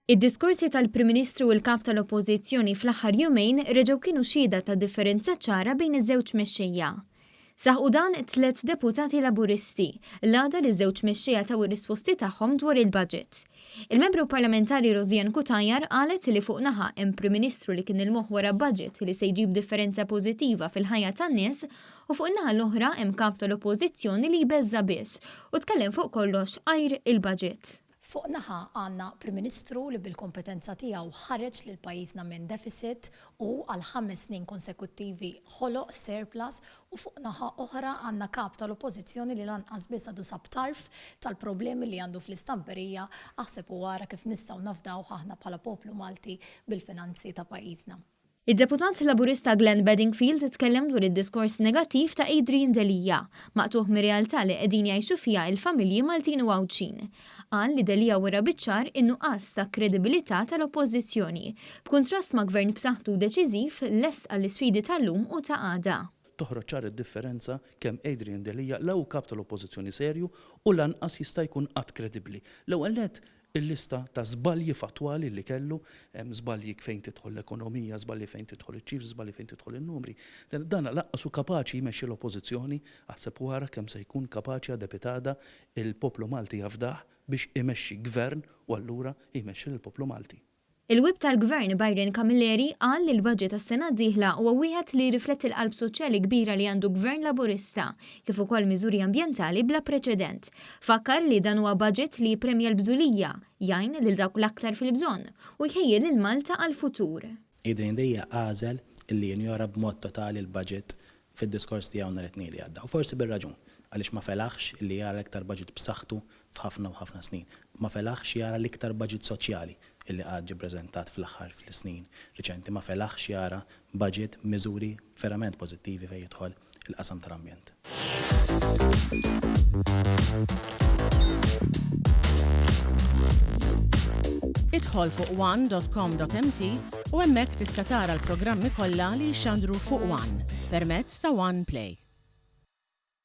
Id-diskorsi tal-Prim Ministru u l-kap tal-Oppożizzjoni fl-aħħar jumejn reġgħu kienu xhieda ta' differenza ċara bejn iż-żewġ mexxejja. Saħqu dan 3 deputati Laburisti l-għada li ż-żewġ mexxejja taw ir-risposti tagħhom dwar il-budget. Il-membru parlamentari Rożjan Kutajjar qalet li fuq naħa hemm Prim Ministru li kien il-moħħ wara budget li se jġib differenza pożittiva fil-ħajja tan-nies u fuq in-naħa l-oħra hemm kap tal-Oppożizzjoni li jbeżża biss u tkellem fuq kollox għajr il-budget. Fuq naħa għandna Prim Ministru li bil-kompetenza tiegħu ħareġ lil pajjiżna minn deficit u għal 5 snin konsekuttivi ħoloq surplus u fuq naħa oħra għandna kap tal-Oppożizzjoni li lanqas biss għadu sab tarf tal-problemi li għandu fl-istamperija aħseb u wara kif nistgħu nafdaw aħna bħala poplu Malti bil-finanzi ta' pajjiżna. Id-deputat Laburista Glenn Bedingfield tkellem dwar id-diskors negattiv ta' Adrian Delija, maqtuħ mir-realtà li qegħdin jgħixu fiha l-familji Maltin u Għawċin. Qal li Delija wara biċ-ċar in-nuqqas ta' kredibilità tal-Oppożizzjoni, b'kuntrast ma' gvern b'saħħtu deċiżiv lest għall-isfidi tal-lum u ta' għada. Toħroġ ċar id-differenza kemm Adrian Delija l kap tal-Oppożizzjoni serju u lanqas jista' jkun qatt kredibbli. L-ewwel il-lista ta' żbalji fatwali li kellu, żbalji fejn tidħol l-ekonomija, żbalji fejn tidħol iċ-ċifri, żbalji fejn tidħol in-numri. Dan laqqas hu kapaċi jmexxi l-Oppożizzjoni, aħseb wara kemm se jkun kapaċi adepitada il-poplu Malti jafdah biex imexxi gvern u allura jmexxi lill-poplu Malti. Il-wib tal-Gvern Byron Camilleri qal li l-budget tas-sena d-dieħla huwa wieħed li jirrifletti l-qalb soċjali kbira li għandu Gvern Laburista kif ukoll miżuri ambjentali bla preċedent. Fakkar li dan huwa budget li jippremja l-bżulija, jgħin lil dawk l-aktar fil-bżonn u jħejjel lil Malta għall-futur. Adrian Delija għażel illi jinjora b'mod totali l-budget fid-diskors tiegħu nhar it-tnien li għadda. U forsi bir-raġun għaliex ma felaħx illi jara l-iktar budget b'saħħtu f'ħafna u ħafna snin. Ma felaħx jara l-iktar budget soċjali illi għad ġi preżentat fl-aħħar fl-snin riċenti. Ma felaħx jara budget miżuri verament pożittivi fejn jidħol il-qasam tal-ambjent. Idħol fuq one.com.mt u hemmhekk tista' tara l-programmi kollha li jxandru fuq One permezz ta' One Play.